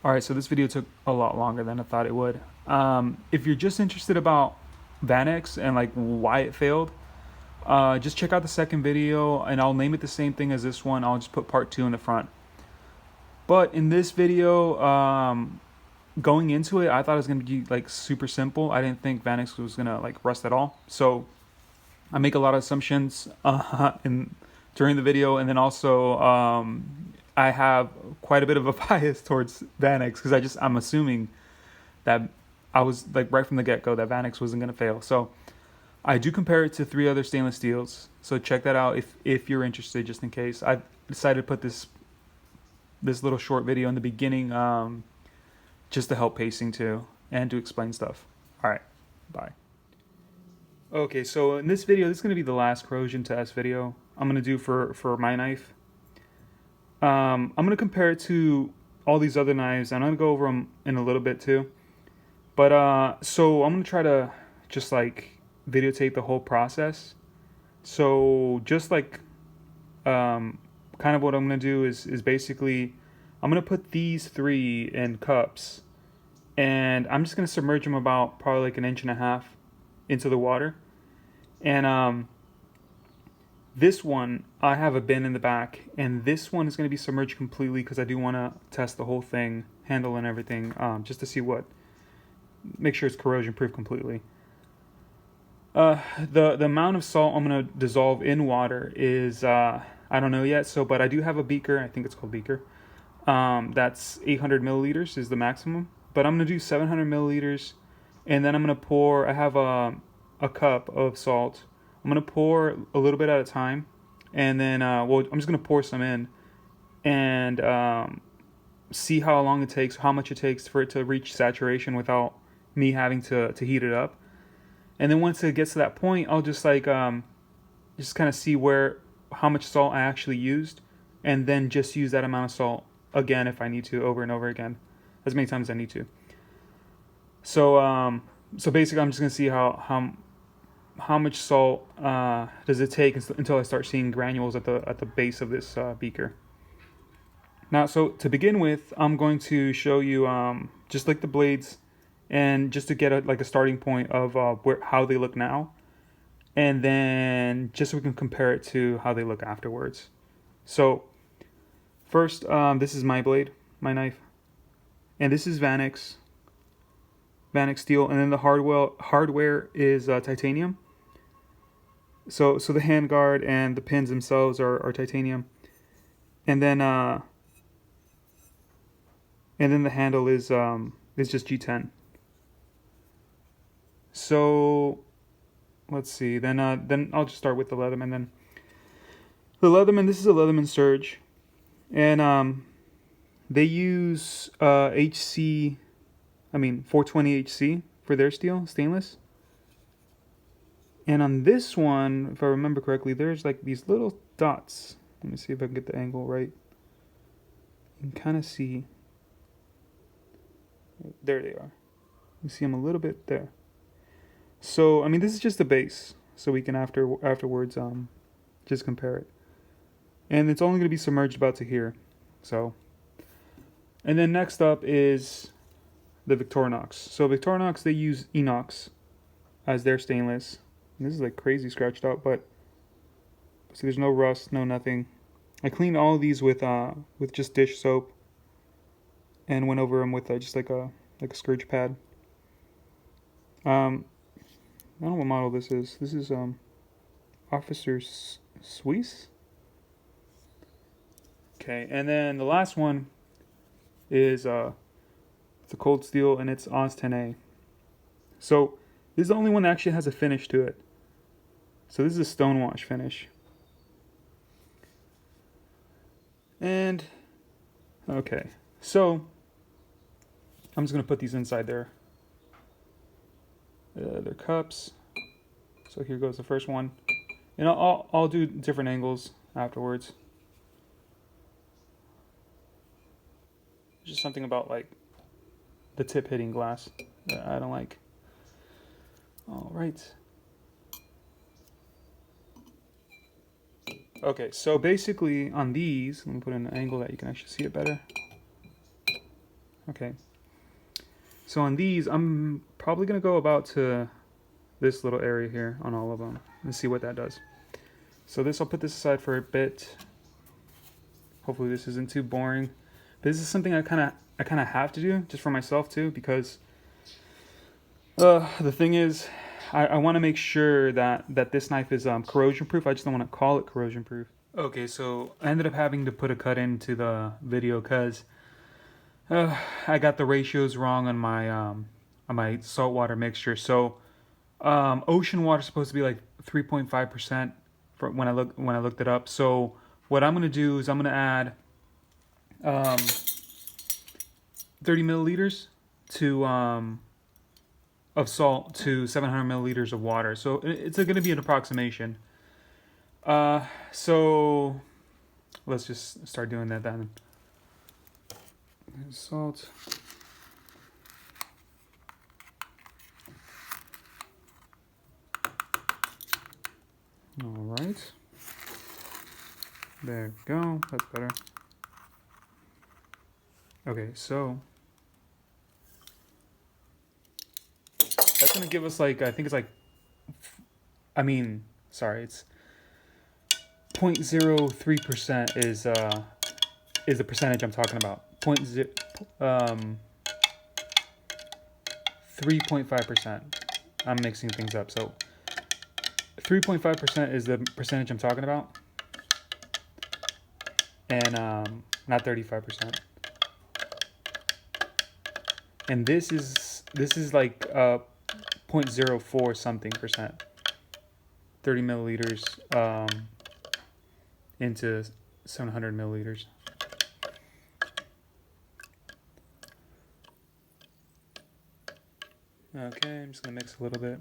Alright, so this video took a lot longer than I thought it would. If you're just interested about Vanax and like why it failed, just check out the second video and I'll name it the same thing as this one. I'll just put part 2 in the front. But in this video, going into it, I thought it was gonna be like super simple. I didn't think Vanax was gonna like rust at all. So I make a lot of assumptions during the video, and then also I have quite a bit of a bias towards Vanax because I'm assuming that I was like right from the get go that Vanax wasn't gonna fail. So I do compare it to 3 other stainless steels. So check that out if you're interested, just in case. I decided to put this little short video in the beginning just to help pacing too and to explain stuff. All right, bye. Okay, so in this video, this is going to be the last corrosion test video I'm going to do for my knife. I'm going to compare it to all these other knives, and I'm going to go over them in a little bit too. But so I'm going to try to just like videotape the whole process. So just like kind of what I'm going to do is basically I'm going to put these 3 in cups, and I'm just going to submerge them about probably like 1.5 inches into the water. And this one, I have a bin in the back, and this one is going to be submerged completely because I do want to test the whole thing, handle and everything, just to see make sure it's corrosion proof completely. The amount of salt I'm going to dissolve in water is, I don't know yet, but I do have a beaker, I think it's called beaker. That's 800 milliliters is the maximum, but I'm going to do 700 milliliters, and then I'm going to pour, I have a cup of salt. I'm going to pour a little bit at a time, and then, I'm just going to pour some in and see how long it takes, how much it takes for it to reach saturation without me having to heat it up. And then once it gets to that point, I'll just like, just kind of see how much salt I actually used, and then just use that amount of salt again if I need to, over and over again, as many times as I need to. So, so basically, I'm just gonna see how much salt does it take until I start seeing granules at the base of this beaker. Now, so to begin with, I'm going to show you just like the blades, and just to get a starting point of how they look now, and then just so we can compare it to how they look afterwards. So first, this is my blade, my knife, and this is Vanax steel, and then the hardware is titanium. So the handguard and the pins themselves are titanium, and then the handle is just G10. So let's see. Then I'll just start with the Leatherman. Then the Leatherman. This is a Leatherman Surge, and they use 420 HC for their stainless. And on this one, if I remember correctly, there's like these little dots. Let me see if I can get the angle right. You can kind of see. There they are. You see them a little bit there. So, I mean, this is just the base. So we can afterwards just compare it. And it's only going to be submerged about to here. So, and then next up is the Victorinox. So Victorinox, they use inox as their stainless. And this is like crazy scratched out, but see, there's no rust, no nothing. I cleaned all of these with just dish soap, and went over them with just like a scourge pad. I don't know what model this is. This is Officer Suisse. Okay, and then the last one is it's a cold steel, and it's Oz 10A. So this is the only one that actually has a finish to it. So this is a stonewash finish. And okay, so I'm just gonna put these inside their cups. So here goes the first one, and I'll do different angles afterwards. Just something about like the tip hitting glass that I don't like. All right. Okay, so basically on these, let me put in an angle that you can actually see it better. Okay. So on these, I'm probably gonna go about to this little area here on all of them. Let's see what that does. So this, I'll put this aside for a bit. Hopefully this isn't too boring. But this is something I kind of have to do just for myself too, because the thing is, I want to make sure that this knife is corrosion proof. I just don't want to call it corrosion proof. Okay, so I ended up having to put a cut into the video because I got the ratios wrong on my saltwater mixture. So ocean water is supposed to be like 3.5% for when I looked it up. So what I'm gonna do is I'm gonna add 30 milliliters to of salt to 700 milliliters of water. So it's going to be an approximation. So let's just start doing that then. Salt. All right. There we go. That's better. Okay, so that's going to give us like, I think it's like, it's 0.03% is the percentage I'm talking about. 3.5%. I'm mixing things up. So 3.5% is the percentage I'm talking about, and not 35%. And this is like 0.04 something percent. 30 milliliters into 700 milliliters. Okay, I'm just gonna mix a little bit.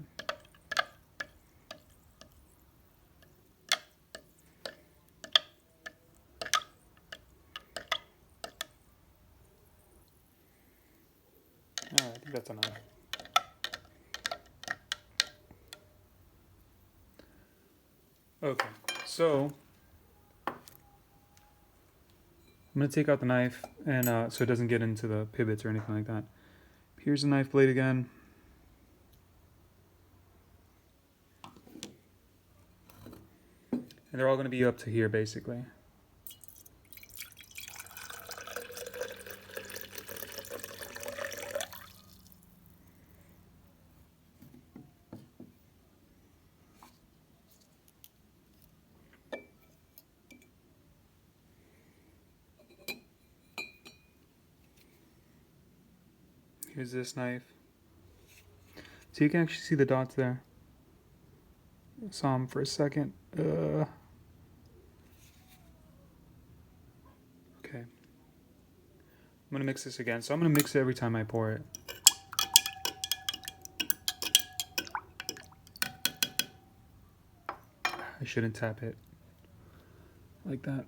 Alright, I think that's enough. Okay, so I'm gonna take out the knife and so it doesn't get into the pivots or anything like that. Here's the knife blade again. And they're all going to be up to here, basically. Here's this knife. So you can actually see the dots there. Saw them for a second. Okay. I'm gonna mix this again. So I'm gonna mix it every time I pour it. I shouldn't tap it like that.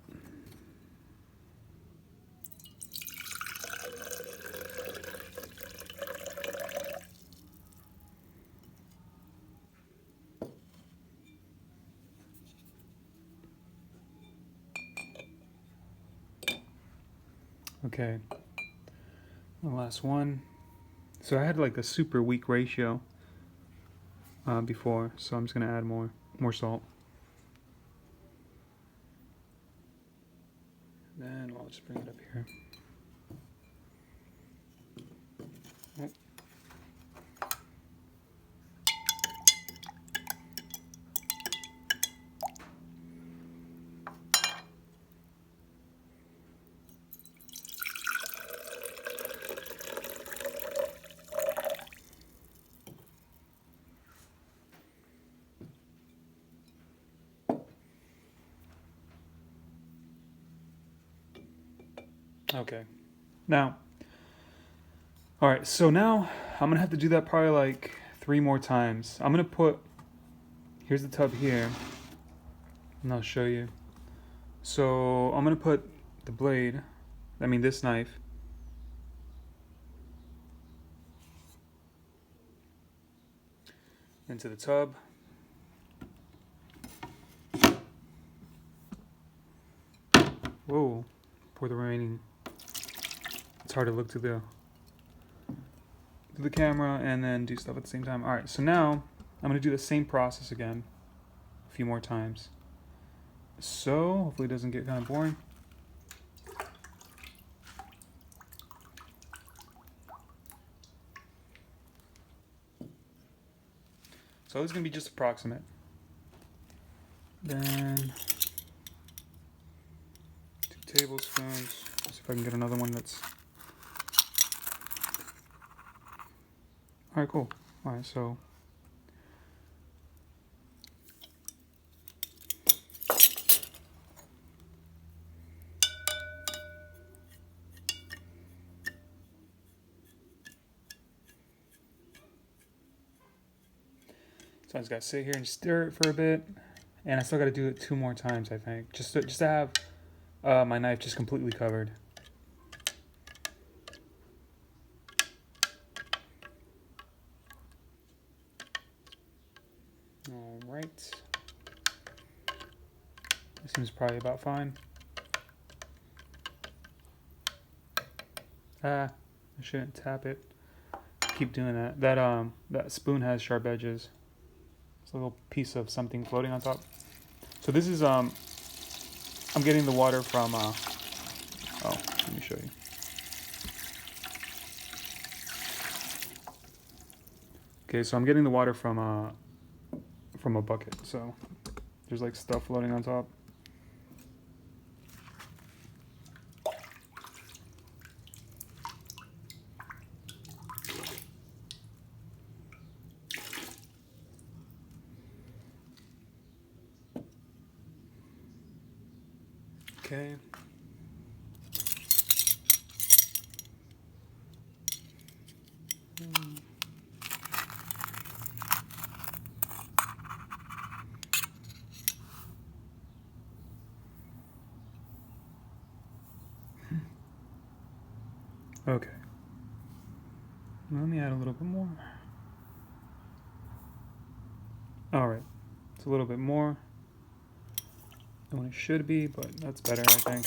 Okay, the last one. So I had like a super weak ratio before, so I'm just gonna add more salt. Then I'll just bring it up here. Oh. Okay, now, all right, so now I'm gonna have to do that probably like 3 more times. I'm gonna put, here's the tub here, and I'll show you. So I'm gonna put the blade, this knife, into the tub. Whoa, pour the remaining. It's hard to look to the do the camera and then do stuff at the same time. Alright, so now I'm going to do the same process again a few more times. So hopefully it doesn't get kind of boring. So it's going to be just approximate. Then 2 tablespoons. Let's see if I can get another one that's... Alright, cool. Alright, so... So I just gotta sit here and stir it for a bit, and I still gotta do it 2 more times, I think, just to have my knife just completely covered. All right, this seems probably about fine. I shouldn't tap it. Keep doing that. That spoon has sharp edges. A little piece of something floating on top. So this is I'm getting the water from oh, let me show you. Okay, so I'm getting the water from a bucket. So there's like stuff floating on top. Okay. Okay. Let me add a little bit more. All right. It's a little bit more than what it should be, but that's better, I think.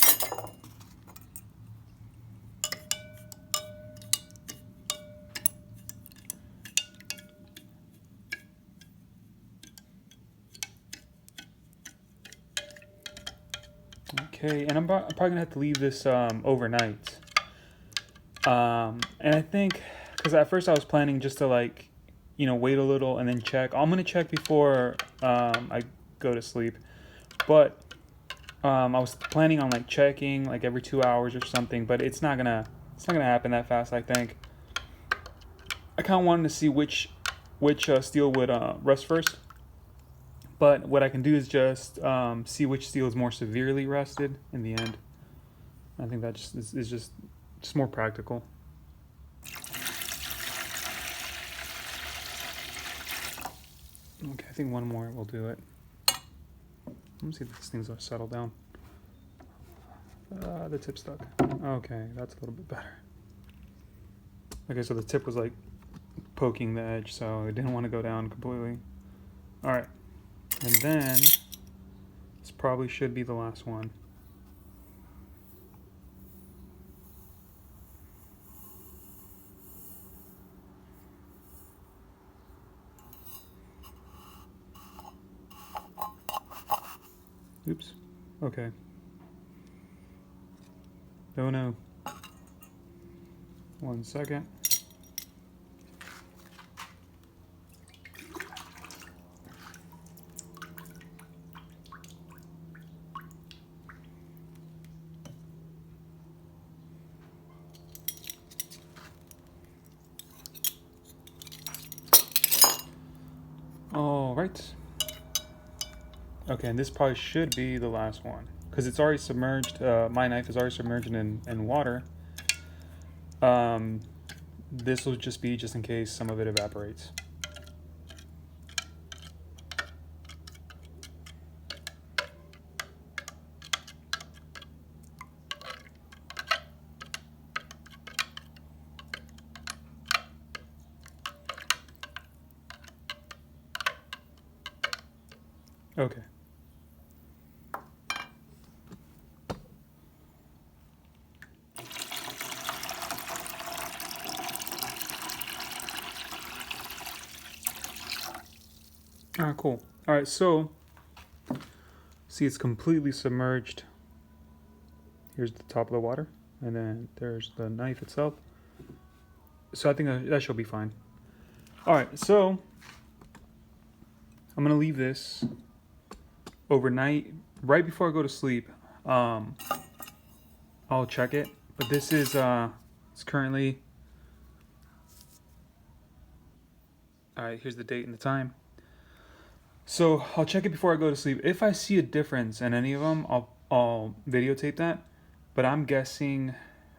Okay, and I'm probably gonna have to leave this overnight. And I think, because at first I was planning just to like, wait a little and then check. I'm gonna check before I go to sleep, but I was planning on like checking like every 2 hours or something. But it's not gonna happen that fast, I think. I kind of wanted to see which steel would rust first. But what I can do is just see which steel is more severely rusted in the end. I think that just is just more practical. Okay, I think one more will do it. Let me see if these things are settled down. The tip stuck. Okay, that's a little bit better. Okay, so the tip was like poking the edge, so I didn't want to go down completely. All right. And then, this probably should be the last one. Oops. Okay. Oh no. 1 second. All right. Okay, and this probably should be the last one because it's already submerged. My knife is already submerged in water. This will just be just in case some of it evaporates. Okay. All right, cool. All right, so see, it's completely submerged. Here's the top of the water, and then there's the knife itself. So I think that should be fine. All right, so I'm gonna leave this overnight. Right before I go to sleep, I'll check it. But this is it's currently, all right. Here's the date and the time. So I'll check it before I go to sleep. If I see a difference in any of them, I'll videotape that. But I'm guessing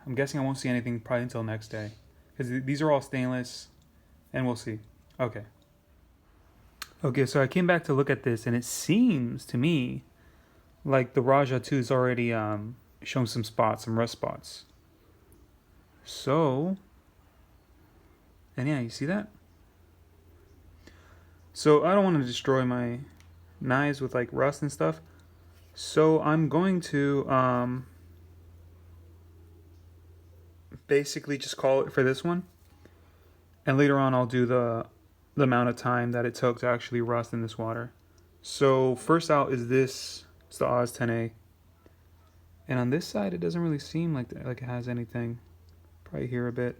I won't see anything probably until next day, because these are all stainless, and we'll see. Okay. Okay, so I came back to look at this, and it seems to me like the Raja 2 is already shown some spots, some rust spots. So, and yeah, you see that? So I don't want to destroy my knives with like rust and stuff. So I'm going to basically just call it for this one. And later on I'll do the amount of time that it took to actually rust in this water. So first out is this, it's the Oz 10A. And on this side it doesn't really seem like it has anything. Probably here a bit.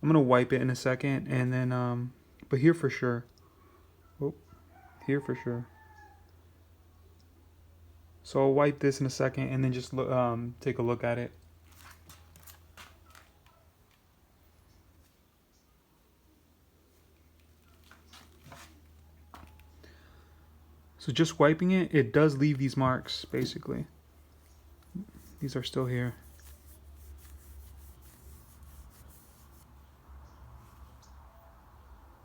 I'm gonna wipe it in a second, and then but here for sure. Oh, here for sure. So I'll wipe this in a second, and then just take a look at it. So just wiping it, it does leave these marks, basically. These are still here.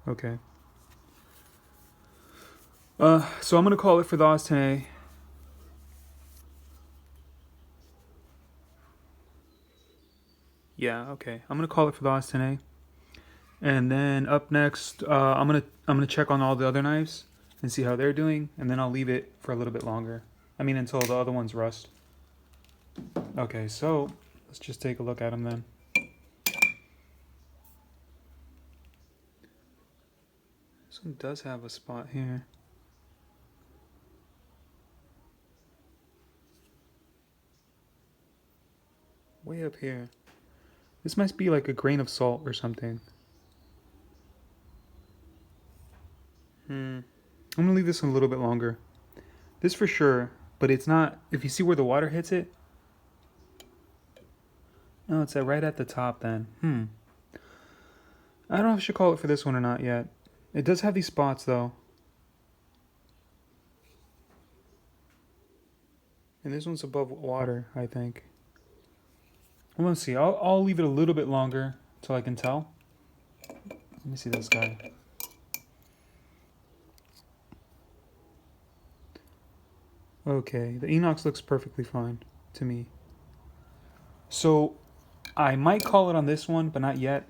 Okay. So I'm gonna call it for the Oz 10A. Yeah, okay. I'm gonna call it for the Oz 10A. And then up next, I'm gonna check on all the other knives and see how they're doing, and then I'll leave it for a little bit longer. I mean, until the other ones rust. Okay, so let's just take a look at them then. This one does have a spot here. Way up here. This must be like a grain of salt or something. I'm gonna leave this a little bit longer. This for sure, but it's not, if you see where the water hits it. No, it's right at the top then. I don't know if I should call it for this one or not yet. It does have these spots though. And this one's above water, I think. Well, let's see. I'll leave it a little bit longer till I can tell. Let me see this guy. Okay, the inox looks perfectly fine to me. So I might call it on this one, but not yet.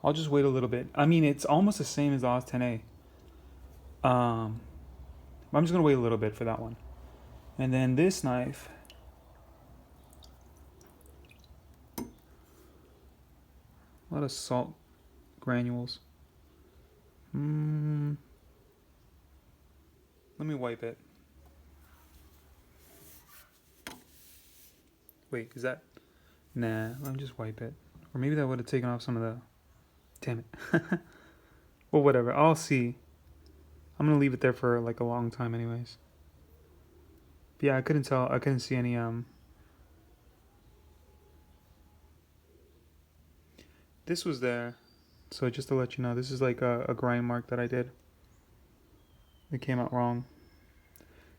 I'll just wait a little bit. I mean, it's almost the same as the Oz 10A. I'm just gonna wait a little bit for that one. And then this knife. A lot of salt granules. Let me wipe it. Wait, is that? Nah, let me just wipe it. Or maybe that would have taken off some of the... Damn it. Well, whatever. I'll see. I'm going to leave it there for like a long time anyways. But yeah, I couldn't tell. I couldn't see any... This was there. So just to let you know, this is like a grind mark that I did. It came out wrong.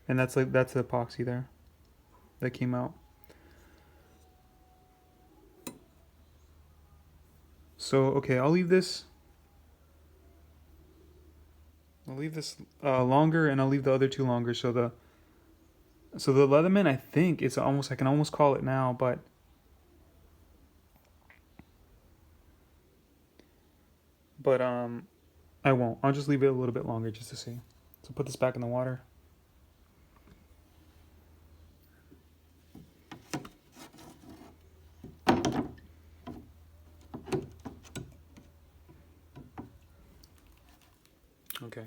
And that's the epoxy there. That came out. So, okay, I'll leave this longer, and I'll leave the other two longer. So the Leatherman, I think it's almost, I can almost call it now, but I won't. I'll just leave it a little bit longer just to see. So put this back in the water. Okay.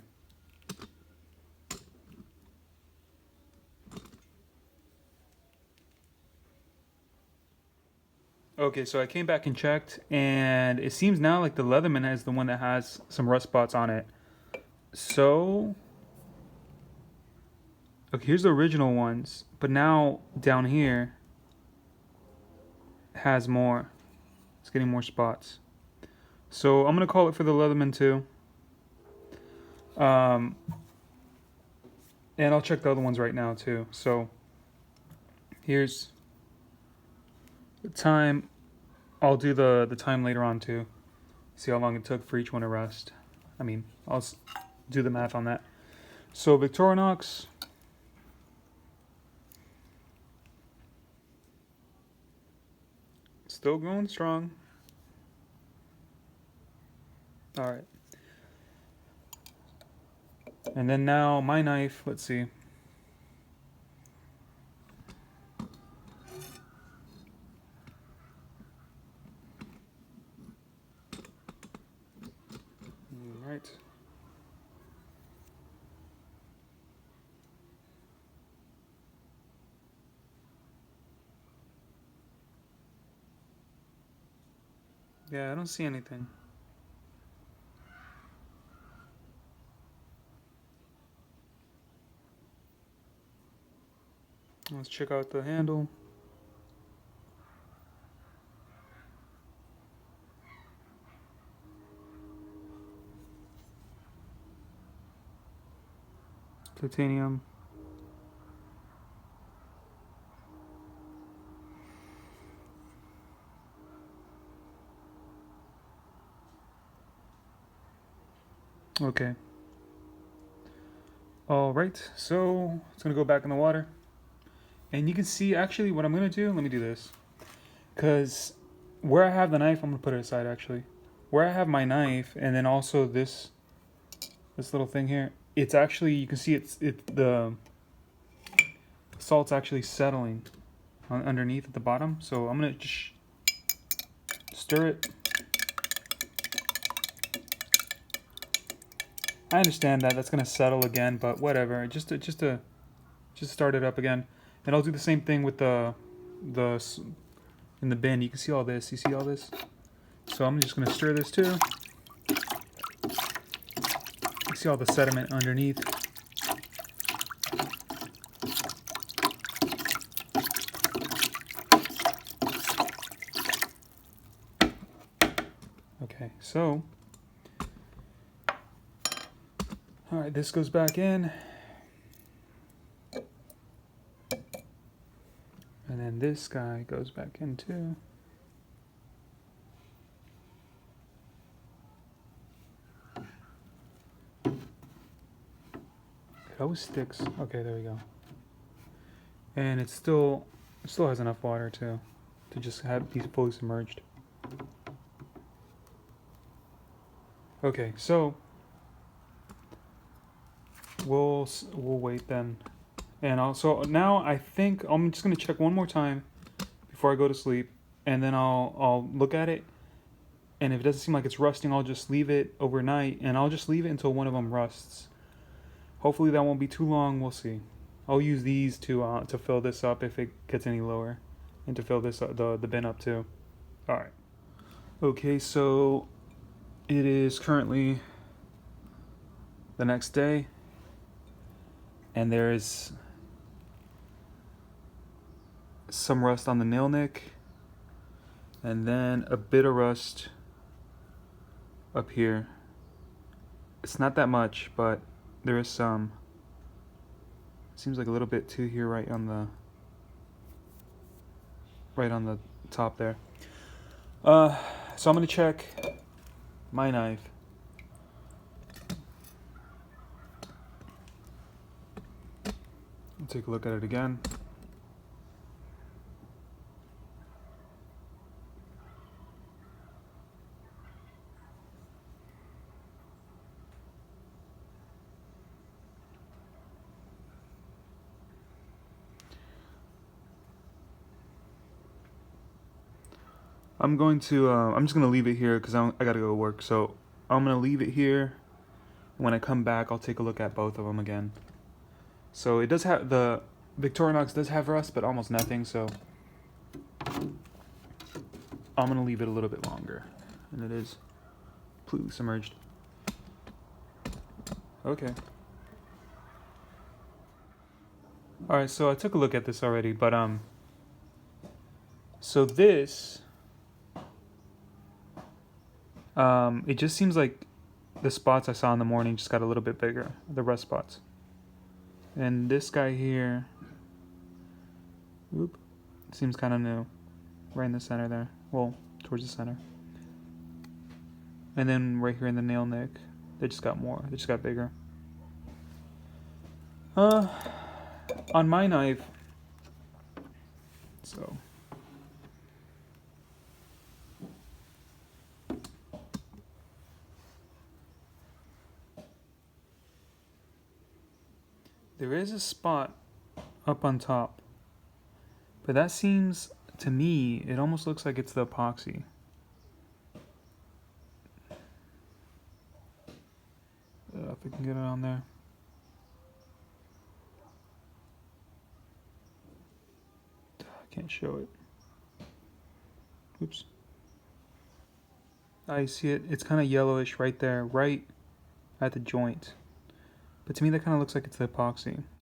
Okay, so I came back and checked, and it seems now like the Leatherman is the one that has some rust spots on it. So, okay, here's the original ones, but now down here has more. It's getting more spots. So I'm gonna call it for the Leatherman too. Um, and I'll check the other ones right now too. So here's the time. I'll do the time later on too. See how long it took for each one to rust. I mean, I'll do the math on that. So Victorinox. Still going strong. All right. And then now my knife, let's see. All right. Yeah, I don't see anything. Let's check out the handle. Titanium. Okay. All right, so it's gonna go back in the water. And you can see actually what I'm gonna do, let me do this. Cause where I have the knife, I'm gonna put it aside actually. Where I have my knife and then also this little thing here, it's actually, you can see the salt's actually settling underneath at the bottom. So I'm gonna just stir it. I understand that that's gonna settle again, but whatever. Just start it up again, and I'll do the same thing with the in the bin. You can see all this. You see all this? So I'm just gonna stir this too. You see all the sediment underneath. Okay, so all right, this goes back in. And then this guy goes back in too. It always sticks. Okay, there we go. And it still has enough water to just have be fully submerged. Okay, so we'll wait then. And also now I think I'm just gonna check one more time before I go to sleep, and then I'll look at it. And if it doesn't seem like it's rusting, I'll just leave it overnight, and I'll just leave it until one of them rusts. Hopefully that won't be too long. We'll see. I'll use these to fill this up if it gets any lower, and to fill this the bin up too. All right. Okay, so it is currently the next day, and there is some rust on the nail nick, and then a bit of rust up here. It's not that much, but there is some. Seems like a little bit too here, right on the top there. So I'm gonna check my knife. Take a look at it again. I'm just gonna leave it here because I gotta go to work. So I'm gonna leave it here when I come back, I'll take a look at both of them again. So it does have, the Victorinox does have rust, but almost nothing, so I'm gonna leave it a little bit longer. And it is completely submerged. Okay. Alright, so I took a look at this already, but so this it just seems like the spots I saw in the morning just got a little bit bigger, the rust spots. And this guy here, oop, seems kind of new, right in the center there. Well, towards the center. And then right here in the nail nick, they just got more. They just got bigger. On my knife, so there is a spot up on top, but that seems, to me, it almost looks like it's the epoxy. If I can get it on there. I can't show it. Oops. I see it. It's kind of yellowish right there, right at the joint. But to me, that kind of looks like it's the epoxy.